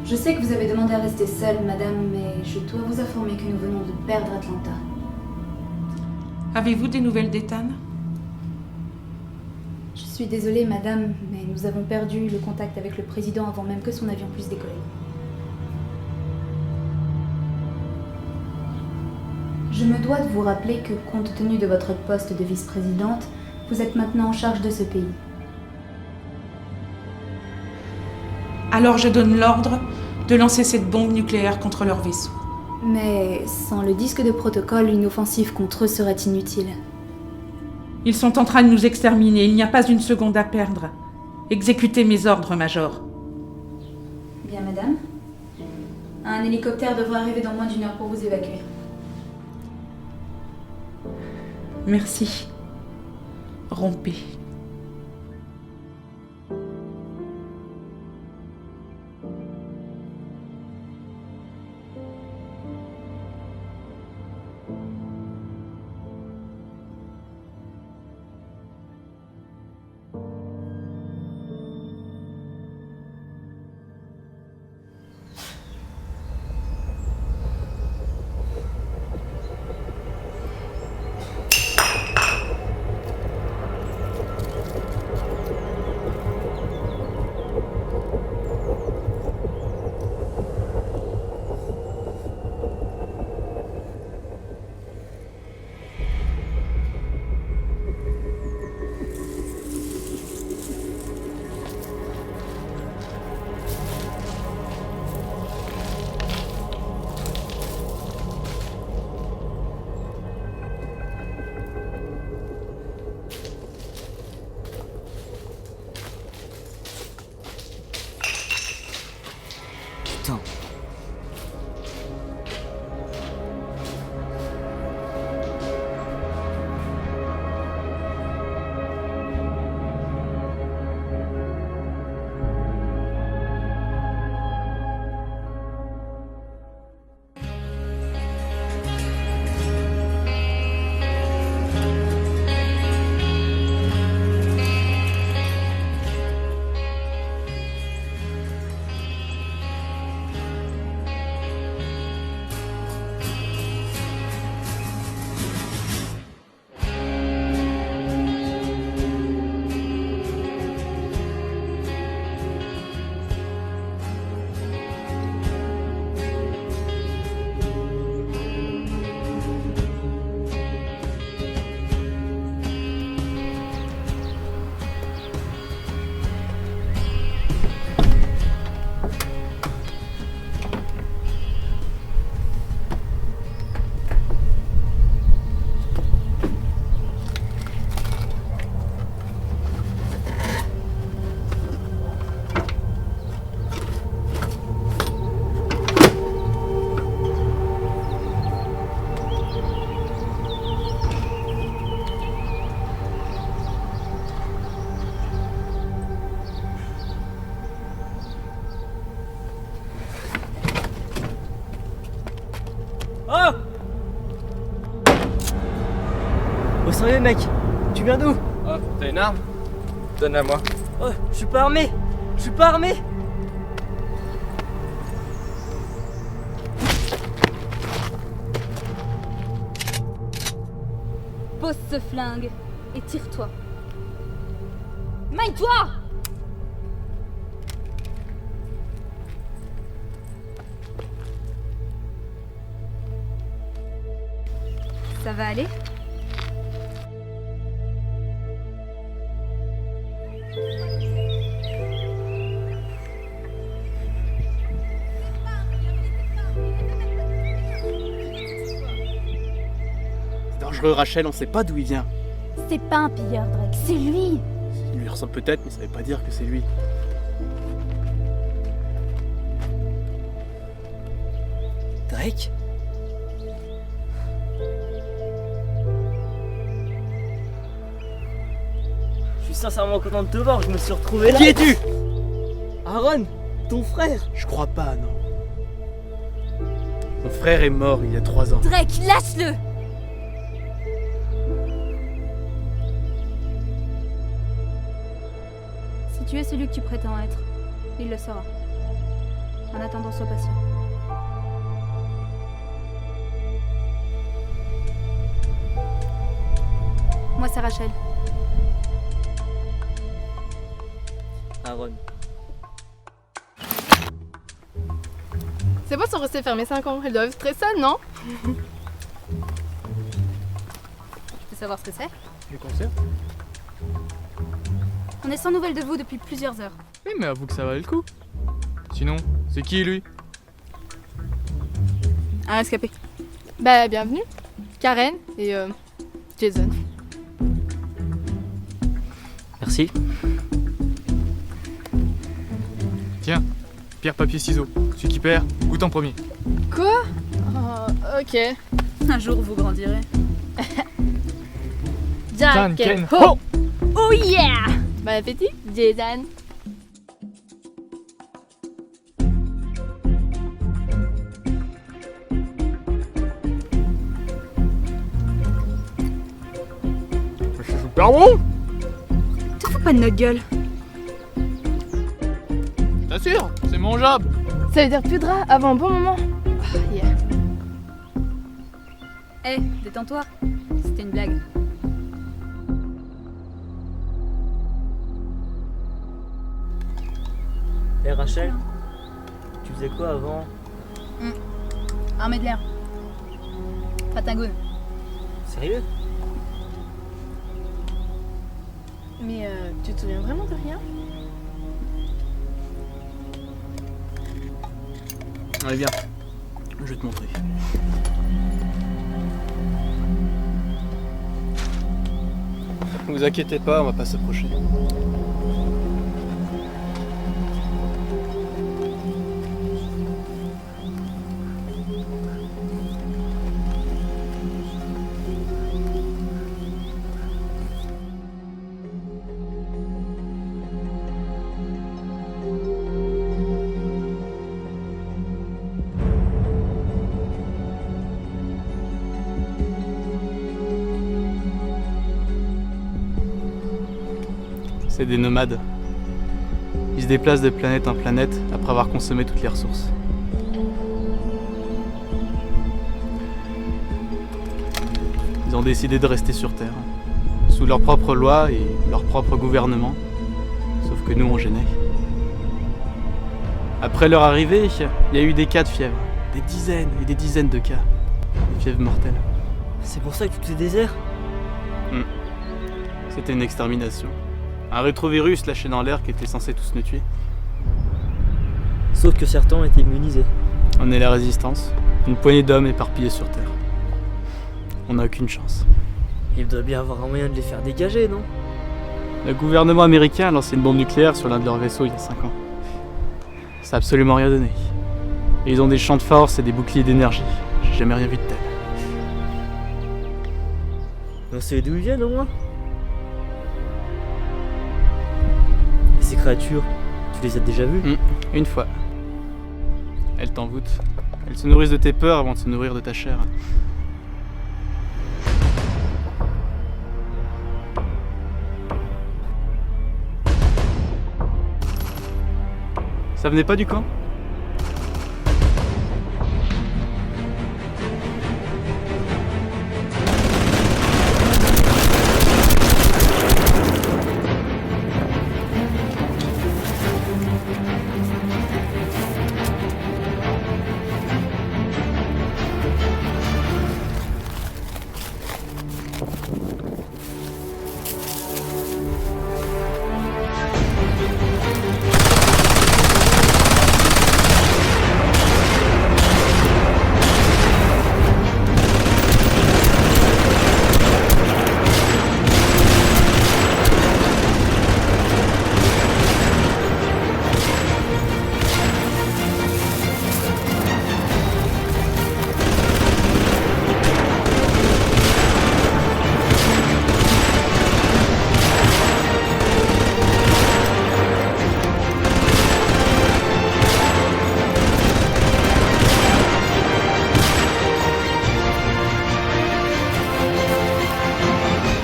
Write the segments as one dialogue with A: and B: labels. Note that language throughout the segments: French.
A: Je sais que vous avez demandé à rester seule, madame, mais je dois vous informer que nous venons de perdre Atlanta.
B: Avez-vous des nouvelles d'Ethan?
A: Je suis désolée, madame, mais nous avons perdu le contact avec le président avant même que son avion puisse décoller. Je me dois de vous rappeler que, compte tenu de votre poste de vice-présidente, vous êtes maintenant en charge de ce pays.
B: Alors je donne l'ordre de lancer cette bombe nucléaire contre leur vaisseau.
A: Mais sans le disque de protocole, une offensive contre eux serait inutile.
B: Ils sont en train de nous exterminer, il n'y a pas une seconde à perdre. Exécutez mes ordres, Major.
A: Bien, madame. Un hélicoptère devrait arriver dans moins d'1 heure pour vous évacuer.
B: Merci. Rompez.
C: Oh sérieux mec, tu viens d'où?
D: Oh, t'as une arme? Donne-la moi.
C: Oh, je suis pas armé. Je suis pas armé.
E: Pose ce flingue et tire-toi. Maille-toi! Ça va aller?
F: C'est dangereux, Rachel, on sait pas d'où il vient.
E: C'est pas un pilleur, Drake, c'est lui!
F: Il lui ressemble peut-être, mais ça veut pas dire que c'est lui.
C: Drake? Je suis sincèrement content de te voir, je me suis retrouvé là.
F: Qui es-tu?
C: Aaron, ton frère.
F: Je crois pas, non. Mon frère est mort il y a 3 ans.
E: Drake, lâche-le! Si tu es celui que tu prétends être, il le sera. En attendant, sois patient. Moi, c'est Rachel.
C: Aaron.
G: C'est pas sont restés fermés 5 ans, ils doivent être stressés, non?
E: Tu veux savoir ce que c'est?
F: Du concert?
E: On est sans nouvelles de vous depuis plusieurs heures.
D: Oui, mais avoue que ça valait le coup. Sinon, c'est qui lui?
G: Un rescapé. Bah, bienvenue. Karen et Jason.
C: Merci.
D: Tiens, pierre, papier, ciseaux. Celui qui perd, goûte en premier.
G: Quoi? Oh, ok.
E: Un jour, vous grandirez.
G: Jack
D: Ken,
G: Ho!
D: ho!
E: Oh yeah!
G: Bon appétit, Jason.
D: C'est super bon!
E: Te fous pas de notre gueule.
D: T'assures, c'est mon job!
G: Ça veut dire plus de rats avant un bon moment. Ah, yeah.
E: Hé, détends-toi. C'était une blague.
C: Et Rachel, tu faisais quoi avant?
E: Armée de l'air. Patagoune.
C: Sérieux?
G: Mais tu te souviens vraiment de rien?
F: Allez, viens. Je vais te montrer. Vous inquiétez pas, on va pas s'approcher. C'est des nomades. Ils se déplacent de planète en planète après avoir consommé toutes les ressources. Ils ont décidé de rester sur Terre, sous leurs propres lois et leur propre gouvernement. Sauf que nous, on gênait. Après leur arrivée, il y a eu des cas de fièvre. Des dizaines et des dizaines de cas. Des fièvres mortelles.
C: C'est pour ça que tout est désert?
F: C'était une extermination. Un rétrovirus lâché dans l'air qui était censé tous nous tuer.
C: Sauf que certains ont été immunisés.
F: On est la résistance. Une poignée d'hommes éparpillés sur Terre. On n'a aucune chance.
C: Il doit bien avoir un moyen de les faire dégager, non?
F: Le gouvernement américain a lancé une bombe nucléaire sur l'un de leurs vaisseaux il y a 5 ans. Ça a absolument rien donné. Et ils ont des champs de force et des boucliers d'énergie. J'ai jamais rien vu de tel.
C: On sait d'où ils viennent au moins? Et ces créatures, tu les as déjà vues?
F: Une fois. Elles t'envoûtent. Elles se nourrissent de tes peurs avant de se nourrir de ta chair. Ça venait pas du camp?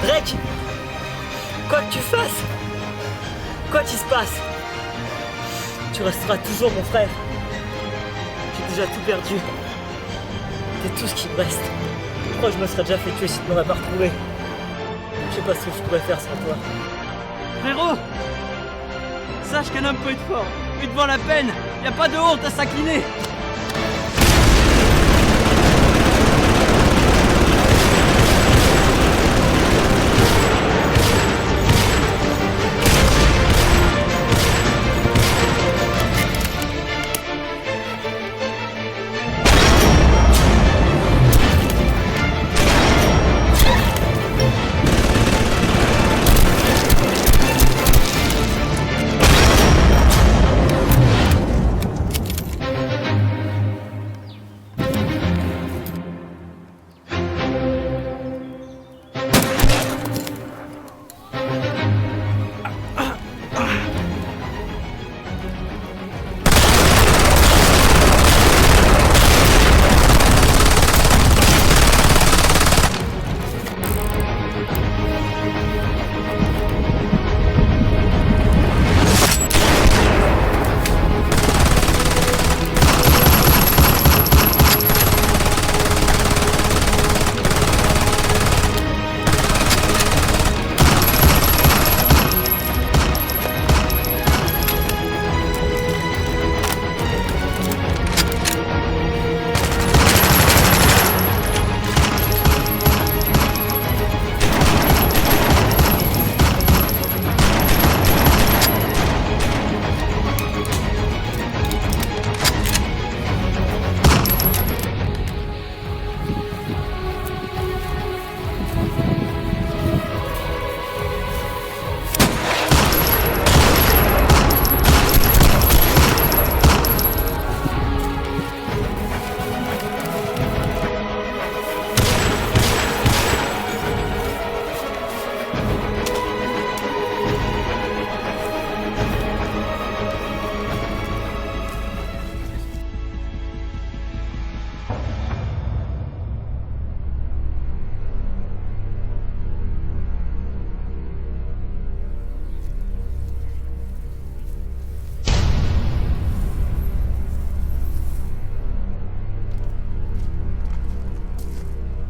C: Drake, quoi que tu fasses, quoi qu'il se passe, tu resteras toujours mon frère. J'ai déjà tout perdu. T'es tout ce qui me reste. Je crois que je me serais déjà fait tuer si tu m'aurais pas retrouvé. Je sais pas ce que je pourrais faire sans toi.
H: Frérot, sache qu'un homme peut être fort, mais devant la peine, y a pas de honte à s'incliner.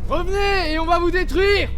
I: Revenez et on va vous détruire!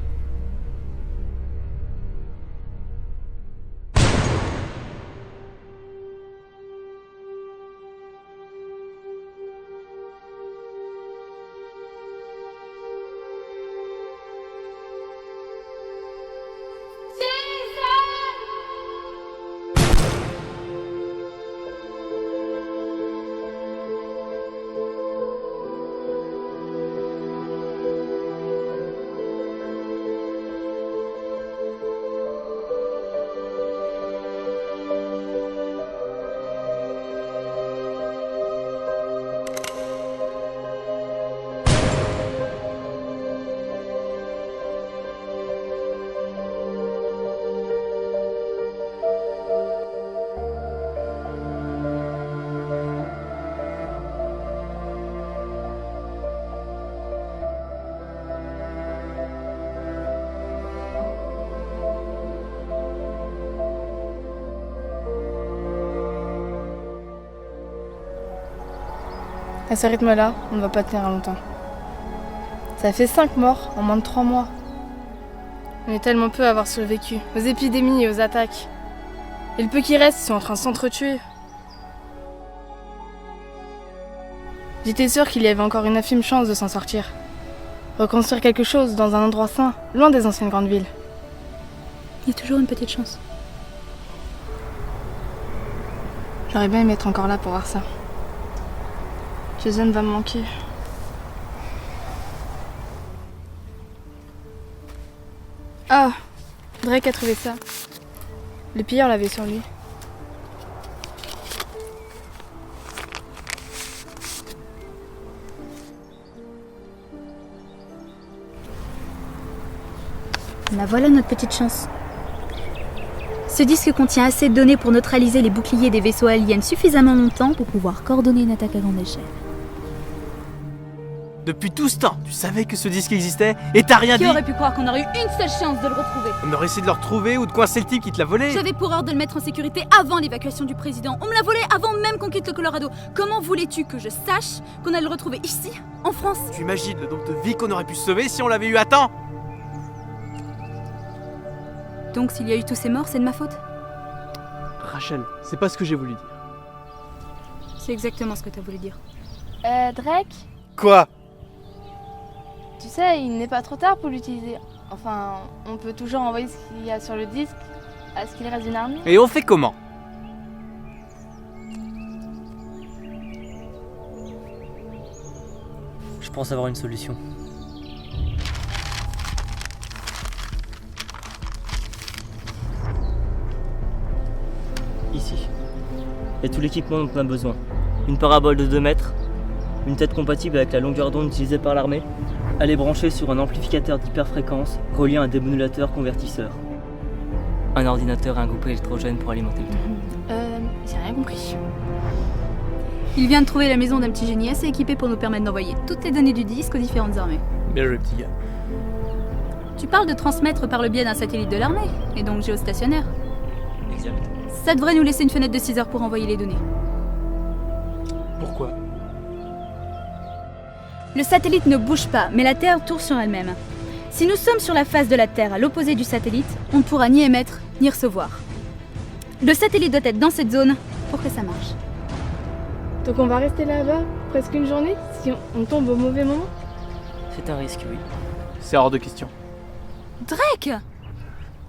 G: À ce rythme-là, on ne va pas tenir longtemps. Ça fait 5 morts en moins de 3 mois. On est tellement peu à avoir survécu aux épidémies et aux attaques. Et le peu qui reste sont en train de s'entretuer. J'étais sûre qu'il y avait encore une infime chance de s'en sortir. Reconstruire quelque chose dans un endroit sain, loin des anciennes grandes villes.
E: Il y a toujours une petite chance.
G: J'aurais bien aimé être encore là pour voir ça. Jason va me manquer. Ah, Drake a trouvé ça. Le pilleur l'avait sur lui.
E: La voilà notre petite chance. Ce disque contient assez de données pour neutraliser les boucliers des vaisseaux aliens suffisamment longtemps pour pouvoir coordonner une attaque à grande échelle.
H: Depuis tout ce temps, tu savais que ce disque existait et t'as rien dit.
E: Qui aurait pu croire qu'on aurait eu une seule chance de le retrouver?
H: On aurait essayé de le retrouver ou de coincer le type qui te l'a volé.
E: J'avais pour ordre de le mettre en sécurité avant l'évacuation du président. On me l'a volé avant même qu'on quitte le Colorado. Comment voulais-tu que je sache qu'on allait le retrouver ici, en France?
H: Tu imagines le nombre de vies qu'on aurait pu sauver si on l'avait eu à temps?
E: Donc s'il y a eu tous ces morts, c'est de ma faute?
F: Rachel, c'est pas ce que j'ai voulu dire.
E: C'est exactement ce que t'as voulu dire.
G: Drake,
H: Quoi?
G: tu sais, il n'est pas trop tard pour l'utiliser. Enfin, on peut toujours envoyer ce qu'il y a sur le disque à ce qu'il reste d'une armée.
H: Et on fait comment?
C: Je pense avoir une solution. Ici. Il y a tout l'équipement dont on a besoin. Une parabole de 2 mètres, une tête compatible avec la longueur d'onde utilisée par l'armée. Elle est branchée sur un amplificateur d'hyperfréquence relié à un démodulateur convertisseur. Un ordinateur et un groupe électrogène pour alimenter le tout.
G: J'ai rien compris.
E: Il vient de trouver la maison d'un petit génie assez équipé pour nous permettre d'envoyer toutes les données du disque aux différentes armées.
F: Bien joué, petit gars.
E: Tu parles de transmettre par le biais d'un satellite de l'armée, et donc géostationnaire.
C: Exact.
E: Ça devrait nous laisser une fenêtre de 6 heures pour envoyer les données.
F: Pourquoi?
E: Le satellite ne bouge pas, mais la Terre tourne sur elle-même. Si nous sommes sur la face de la Terre à l'opposé du satellite, on ne pourra ni émettre ni recevoir. Le satellite doit être dans cette zone pour que ça marche.
G: Donc on va rester là-bas presque une journée si on tombe au mauvais moment?
C: C'est un risque, oui.
F: C'est hors de question.
E: Drake!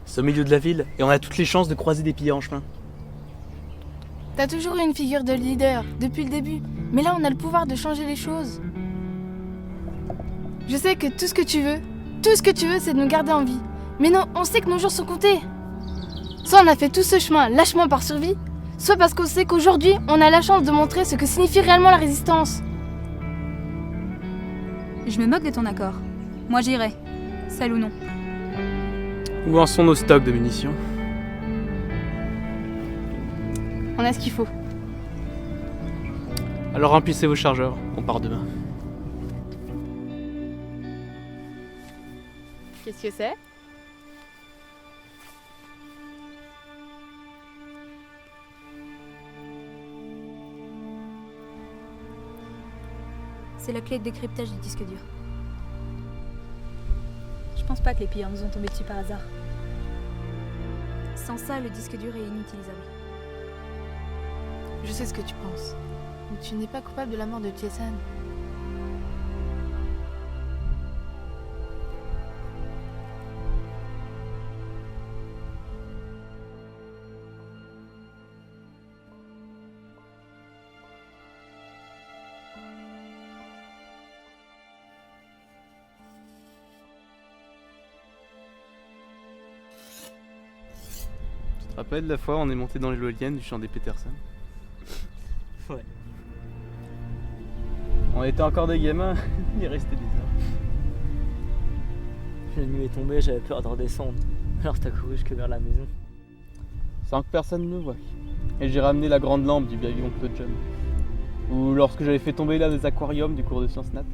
F: C'est au milieu de la ville et on a toutes les chances de croiser des pilleurs en chemin.
G: T'as toujours eu une figure de leader depuis le début, mais là on a le pouvoir de changer les choses. Je sais que tout ce que tu veux, c'est de nous garder en vie. Mais non, on sait que nos jours sont comptés. Soit on a fait tout ce chemin lâchement par survie, soit parce qu'on sait qu'aujourd'hui, on a la chance de montrer ce que signifie réellement la résistance.
E: Je me moque de ton accord. Moi j'irai. Seul ou non.
F: Où en sont nos stocks de munitions?
G: On a ce qu'il faut.
F: Alors remplissez vos chargeurs, on part demain.
G: Qu'est-ce que c'est?
E: C'est la clé de décryptage du disque dur. Je pense pas que les pilleurs nous ont tombé dessus par hasard. Sans ça, le disque dur est inutilisable.
G: Je sais ce que tu penses. Mais tu n'es pas coupable de la mort de Jason.
F: Tu te rappelles la fois où on est monté dans l'éolienne du champ des Peterson?
C: Ouais.
F: On était encore des gamins, il restait des heures.
C: La nuit est tombée, j'avais peur de redescendre. Alors t'as couru jusque vers la maison.
F: Sans que personne ne me voie. Et j'ai ramené la grande lampe du vieil oncle John. Ou lorsque j'avais fait tomber l'un des aquariums du cours de sciences nat.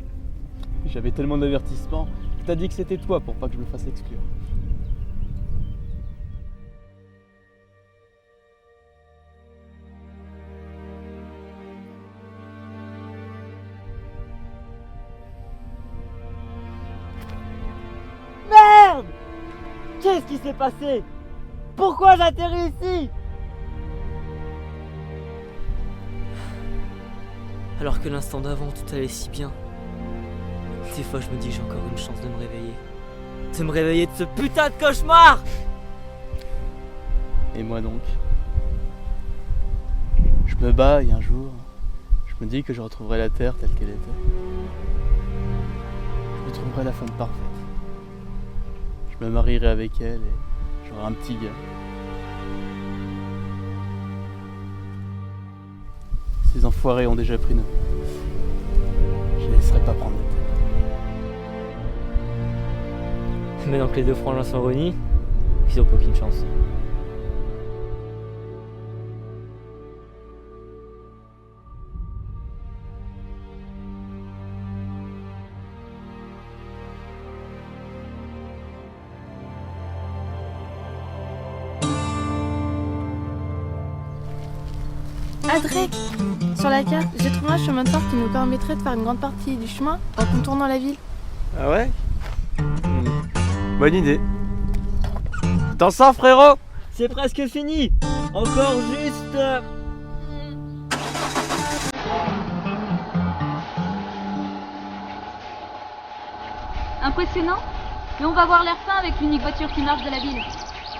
F: J'avais tellement d'avertissements que t'as dit que c'était toi pour pas que je me fasse exclure.
C: Merde! Qu'est-ce qui s'est passé? Pourquoi j'atterris ici? Alors que l'instant d'avant, tout allait si bien. Des fois, je me dis que j'ai encore une chance de me réveiller. De me réveiller de ce putain de cauchemar!
F: Et moi donc? Je me bats et un jour, je me dis que je retrouverai la Terre telle qu'elle était. Je trouverai la femme parfaite. Je me marierai avec elle et j'aurai un petit gars. Ces enfoirés ont déjà pris nos vies. Je les laisserai pas prendre la tête.
C: Maintenant que les deux frangins sont réunis, ils n'ont aucune chance.
G: Ah Drake, sur la carte, j'ai trouvé un chemin de fer qui nous permettrait de faire une grande partie du chemin en contournant la ville.
H: Ah ouais? Bonne idée. T'en sors, frérot?
C: C'est presque fini. Encore juste...
E: Impressionnant? Mais on va voir l'air fin avec l'unique voiture qui marche de la ville.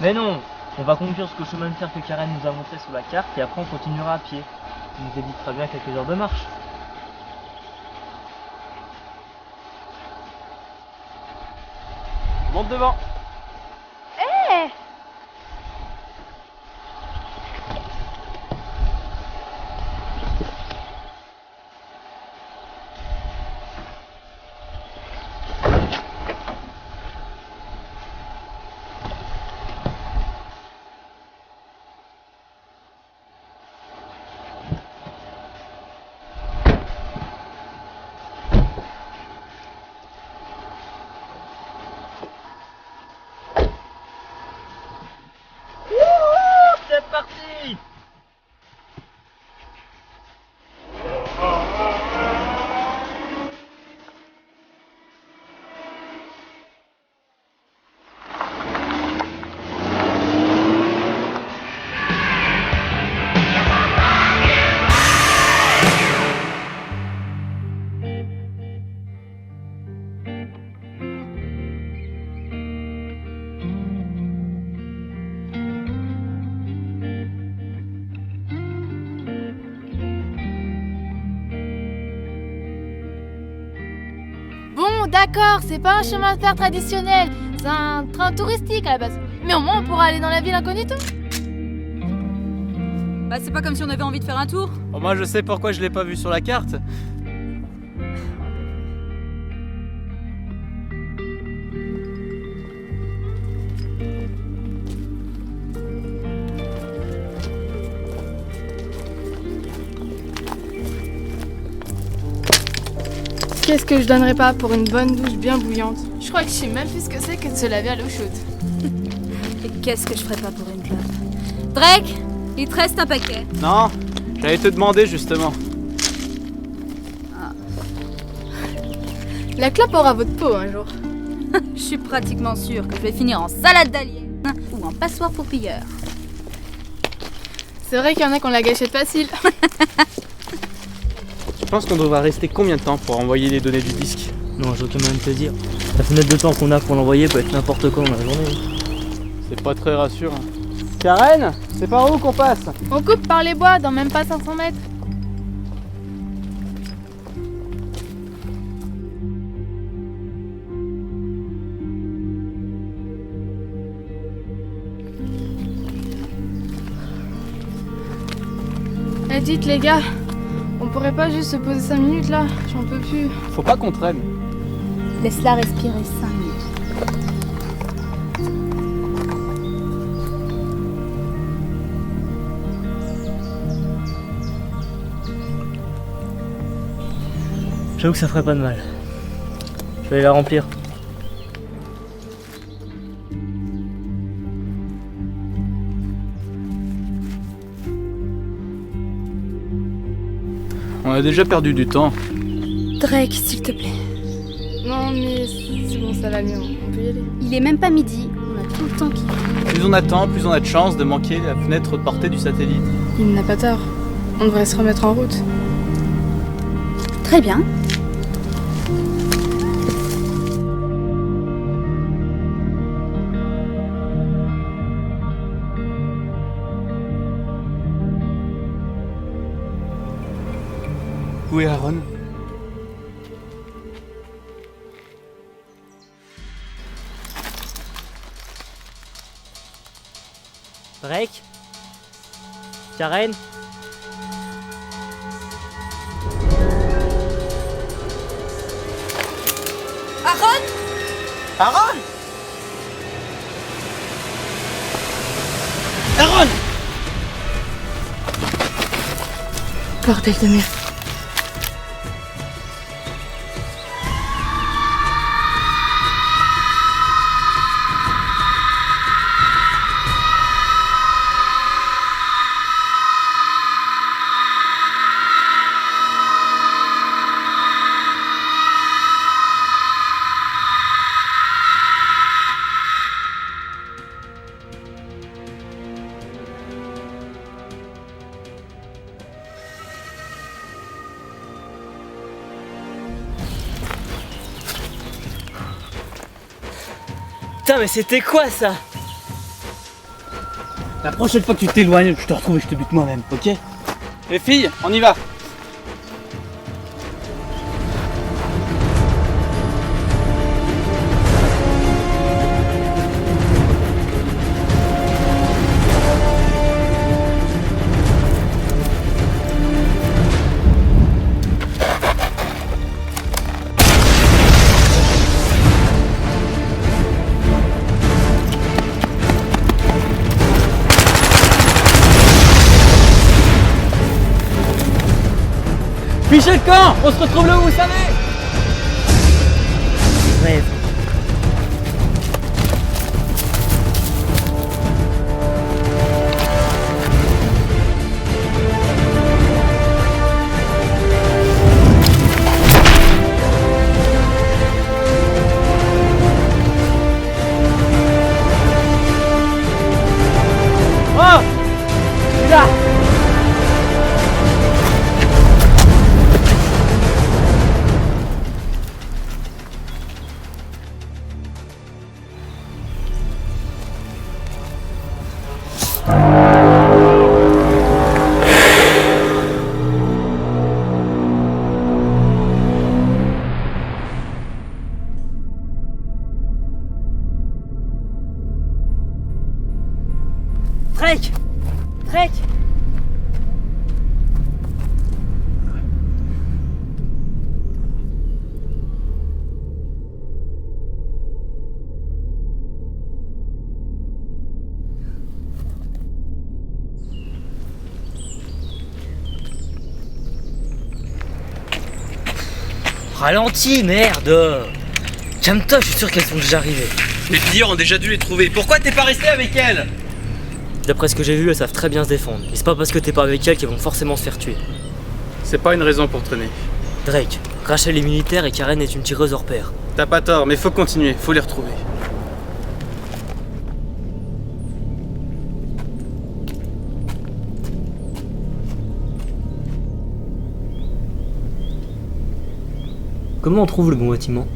C: Mais non, on va conduire jusqu'au chemin de fer que Karen nous a montré sur la carte et après on continuera à pied. Ça nous évitera bien quelques heures de marche.
H: Monte devant.
C: C'est parti!
G: Bon, d'accord, c'est pas un chemin de fer traditionnel, c'est un train touristique à la base. Mais au moins on pourra aller dans la ville incognito.
E: Bah c'est pas comme si on avait envie de faire un tour.
H: Au moins je sais pourquoi je l'ai pas vu sur la carte.
G: Qu'est-ce que je donnerais pas pour une bonne douche bien bouillante? Je crois que je sais même plus ce que c'est que de se laver à l'eau chaude.
E: Et qu'est-ce que je ferais pas pour une clope? Drake, il te reste un paquet.
H: Non, j'allais te demander justement.
G: La clope aura votre peau un jour.
E: Je suis pratiquement sûre que je vais finir en salade d'aliens ou en passoire pour pilleurs.
G: C'est vrai qu'il y en a qui ont la gâchette facile.
F: Je pense qu'on devra rester combien de temps pour envoyer les données du disque?
C: Non, j'ai aucun moyen de te dire. La fenêtre de temps qu'on a pour l'envoyer peut être n'importe quand dans la journée.
F: C'est pas très rassurant. Karen, c'est par où qu'on passe?
G: On coupe par les bois dans même pas 500 mètres. Eh, dites les gars, on pourrait pas juste se poser 5 minutes là? J'en peux plus.
F: Faut pas qu'on traîne.
E: Laisse-la respirer 5 minutes.
C: J'avoue que ça ferait pas de mal. Je vais aller la remplir.
F: On a déjà perdu du temps.
G: Drake, s'il te plaît. Non, mais c'est bon, ça va mieux, on peut y aller.
E: Il est même pas midi, on a tout le temps qu'il faut.
F: Plus on attend, plus on a de chances de manquer la fenêtre de portée du satellite.
G: Il n'a pas tort. On devrait se remettre en route.
E: Très bien.
F: Où est Aaron?
C: Drake? Karen?
F: Aaron! Aaron!
G: Bordel de merde.
C: Putain, mais c'était quoi ça?
F: La prochaine fois que tu t'éloignes, je te retrouve et je te bute moi-même, ok? Les filles, on y va! Fichez le camp! On se retrouve là où vous savez!
C: Rêve.
F: Oh! Là!
C: Drake! Drake! Ralentis, merde! Calme-toi, je suis sûr qu'elles sont déjà arrivées.
H: Les pilleurs ont déjà dû les trouver. Pourquoi t'es pas resté avec elles?
C: D'après ce que j'ai vu, elles savent très bien se défendre. Et c'est pas parce que t'es pas avec elles qu'elles vont forcément se faire tuer.
F: C'est pas une raison pour traîner.
C: Drake, Rachel est militaire et Karen est une tireuse hors pair.
F: T'as pas tort, mais faut continuer, faut les retrouver.
C: Comment on trouve le bon bâtiment?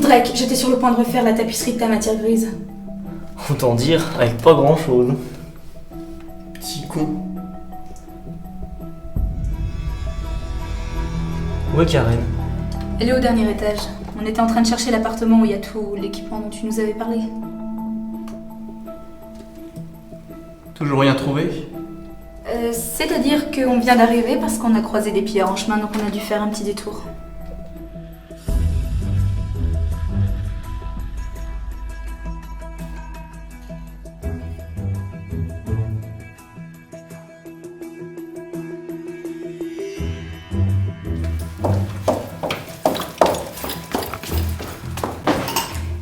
A: Drake, j'étais sur le point de refaire la tapisserie de ta matière grise.
C: Autant dire, avec pas grand chose.
F: Petit con.
C: Où est Karen?
A: Elle est au dernier étage. On était en train de chercher l'appartement où il y a tout l'équipement dont tu nous avais parlé.
F: Toujours rien trouvé?
A: C'est-à-dire qu'on vient d'arriver parce qu'on a croisé des pillards en chemin, donc on a dû faire un petit détour.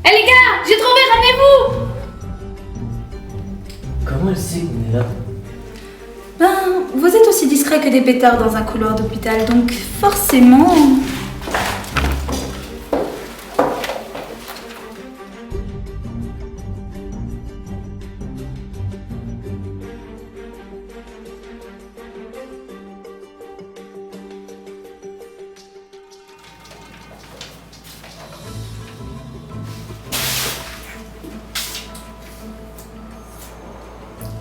G: Eh les gars, j'ai trouvé, ramenez-vous!
C: Comment elle sait qu'on est là?
A: Ben, vous êtes aussi discret que des pétards dans un couloir d'hôpital, donc forcément...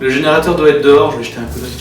F: Le générateur doit être dehors, je vais jeter un coup d'œil.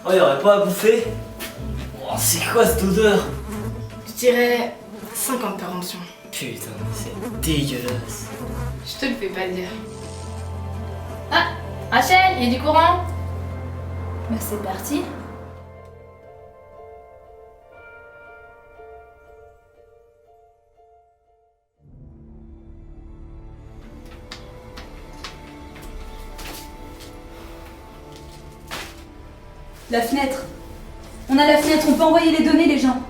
C: Oh, y'aurait pas à bouffer? Oh, c'est quoi cette odeur?
G: Je dirais 50 péremptions.
C: Putain, c'est dégueulasse.
G: Je te le fais pas dire. Ah, Rachel, il y a du courant?
A: Ben, c'est parti. La fenêtre. On a la fenêtre, on peut envoyer les données, les gens.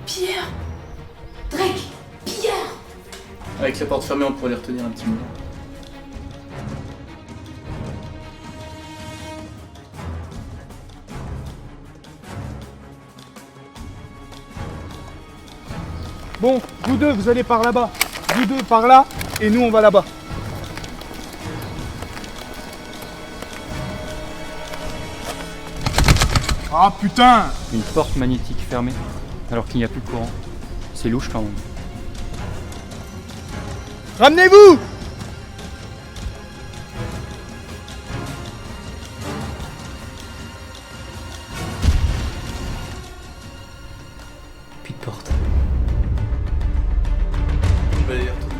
A: Pilleur. Drake, pilleur.
F: Avec la porte fermée, on pourrait les retenir un petit moment.
I: Bon, vous deux, vous allez par là-bas. Vous deux par là, et nous on va là-bas. Ah putain!
J: Une porte magnétique fermée, alors qu'il n'y a plus de courant. C'est louche quand même.
I: Ramenez-vous!
C: Plus de porte.
F: Je vais aller y retourner.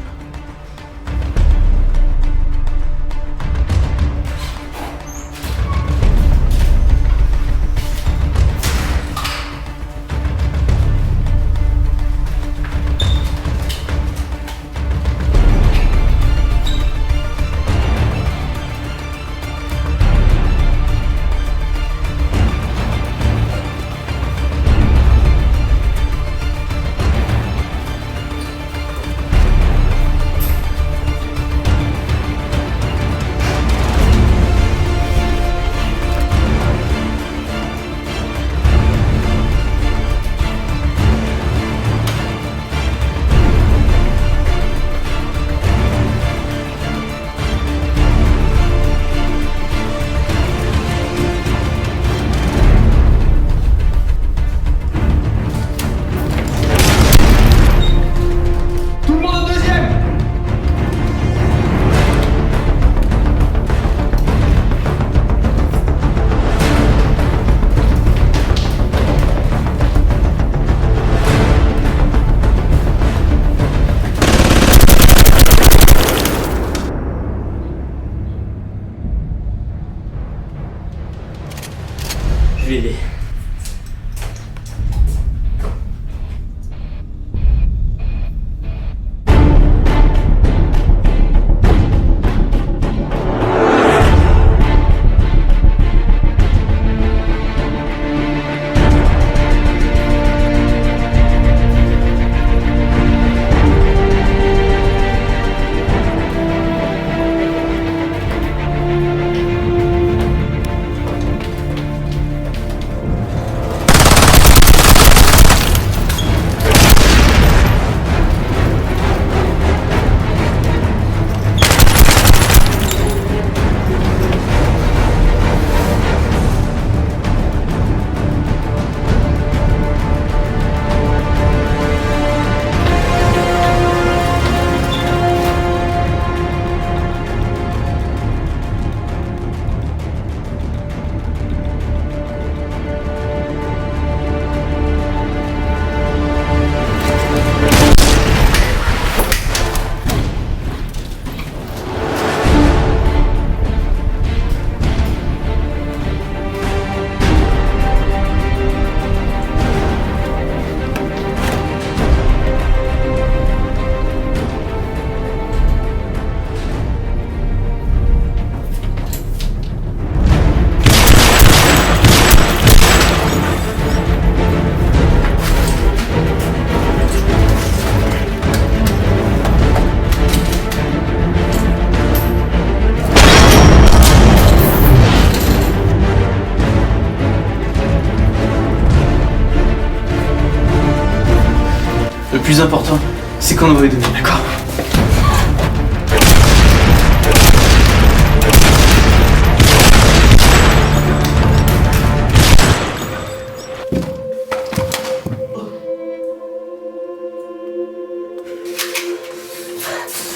F: Le plus important, c'est qu'on envoie les données, d'accord?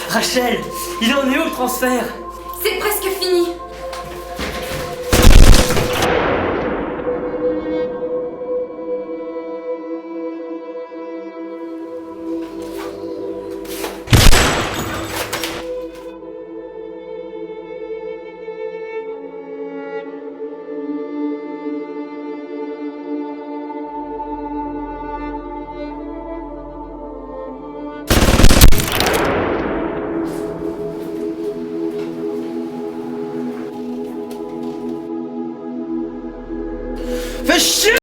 C: Rachel, il en est où le transfert?
A: C'est presque fini.
C: Fais chier!